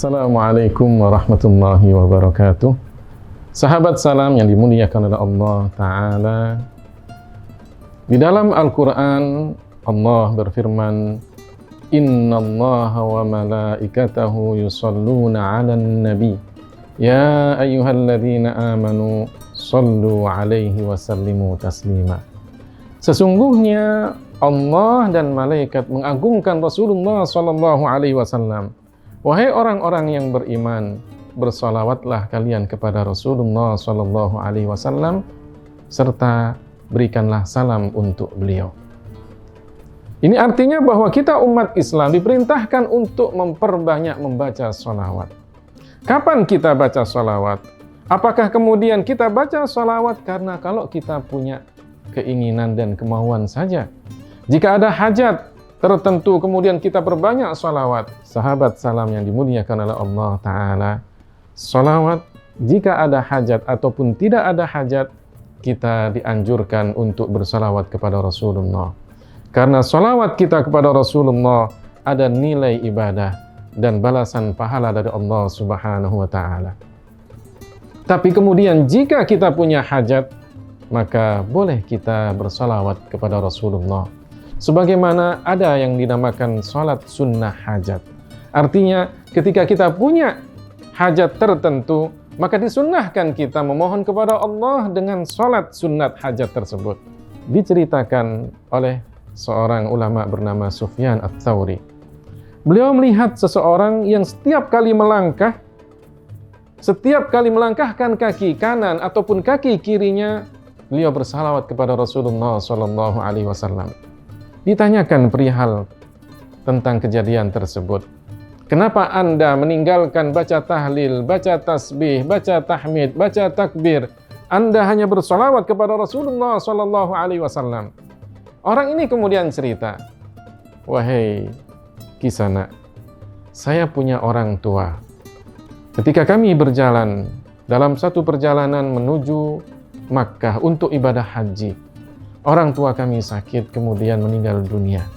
Assalamualaikum warahmatullahi wabarakatuh. Sahabat salam yang dimuliakan oleh Allah Ta'ala, di dalam Al-Quran Allah berfirman, Innallaha wa malaikatahu yusalluna 'alan nabi ya ayyuhalladzina amanu sallu 'alaihi wa sallimu taslima. Sesungguhnya Allah dan malaikat mengagungkan Rasulullah sallallahu alaihi wasallam. Wahai orang-orang yang beriman, bersalawatlah kalian kepada Rasulullah sallallahu alaihi wasallam serta berikanlah salam untuk beliau. Ini artinya bahwa kita umat Islam diperintahkan untuk memperbanyak membaca salawat. Kapan kita baca salawat? Apakah kemudian kita baca salawat karena kalau kita punya keinginan dan kemauan saja? Jika ada hajat tertentu kemudian kita perbanyak salawat. Sahabat salam yang dimuliakan oleh Allah Ta'ala, salawat jika ada hajat ataupun tidak ada hajat, kita dianjurkan untuk bersalawat kepada Rasulullah. Karena salawat kita kepada Rasulullah ada nilai ibadah dan balasan pahala dari Allah Subhanahu wa Ta'ala. Tapi kemudian jika kita punya hajat, maka boleh kita bersalawat kepada Rasulullah. Sebagaimana ada yang dinamakan salat sunnah hajat. Artinya ketika kita punya hajat tertentu, maka disunnahkan kita memohon kepada Allah dengan salat sunnat hajat tersebut. Diceritakan oleh seorang ulama bernama Sufyan Ats-Tsauri. Beliau melihat seseorang yang setiap kali melangkahkan kaki kanan ataupun kaki kirinya, beliau bersalawat kepada Rasulullah sallallahu alaihi wasallam. Ditanyakan perihal tentang kejadian tersebut. Kenapa Anda meninggalkan baca tahlil, baca tasbih, baca tahmid, baca takbir? Anda hanya bersalawat kepada Rasulullah sallallahu alaihi wasallam. Orang ini kemudian cerita, wahai Kisana, saya punya orang tua. Ketika kami berjalan dalam satu perjalanan menuju Makkah untuk ibadah haji, orang tua kami sakit kemudian meninggal dunia.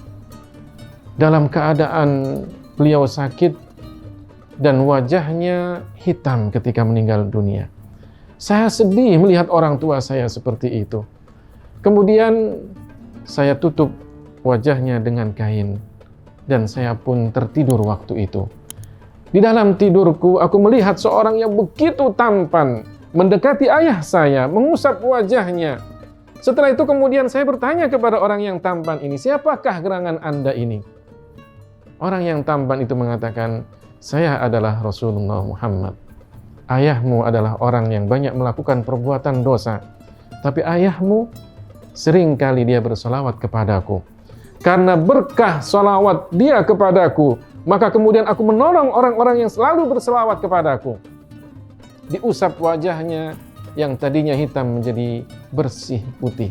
Dalam keadaan beliau sakit dan wajahnya hitam ketika meninggal dunia. Saya sedih melihat orang tua saya seperti itu. Kemudian saya tutup wajahnya dengan kain dan saya pun tertidur waktu itu. Di dalam tidurku aku melihat seorang yang begitu tampan mendekati ayah saya, mengusap wajahnya. Setelah itu kemudian saya bertanya kepada orang yang tampan ini, siapakah gerangan Anda ini? Orang yang tampan itu mengatakan, saya adalah Rasulullah Muhammad. Ayahmu adalah orang yang banyak melakukan perbuatan dosa. Tapi ayahmu seringkali dia bersalawat kepadaku. Karena berkah salawat dia kepadaku, maka kemudian aku menolong orang-orang yang selalu bersalawat kepadaku. Diusap wajahnya yang tadinya hitam menjadi bersih putih.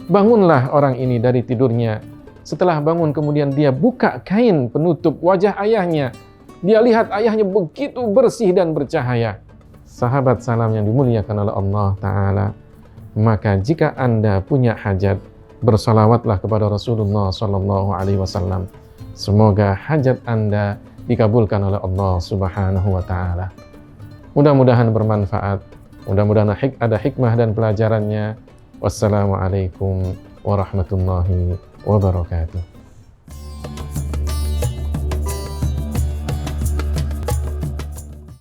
Bangunlah orang ini dari tidurnya. Setelah bangun kemudian dia buka kain penutup wajah ayahnya. Dia lihat ayahnya begitu bersih dan bercahaya. Sahabat salam yang dimuliakan oleh Allah Ta'ala, maka jika Anda punya hajat, bersalawatlah kepada Rasulullah sallallahu alaihi wasallam. Semoga hajat Anda dikabulkan oleh Allah Subhanahu wa Ta'ala. Mudah-mudahan bermanfaat. Mudah-mudahan ada hikmah dan pelajarannya. Wassalamualaikum warahmatullahi wabarakatuh.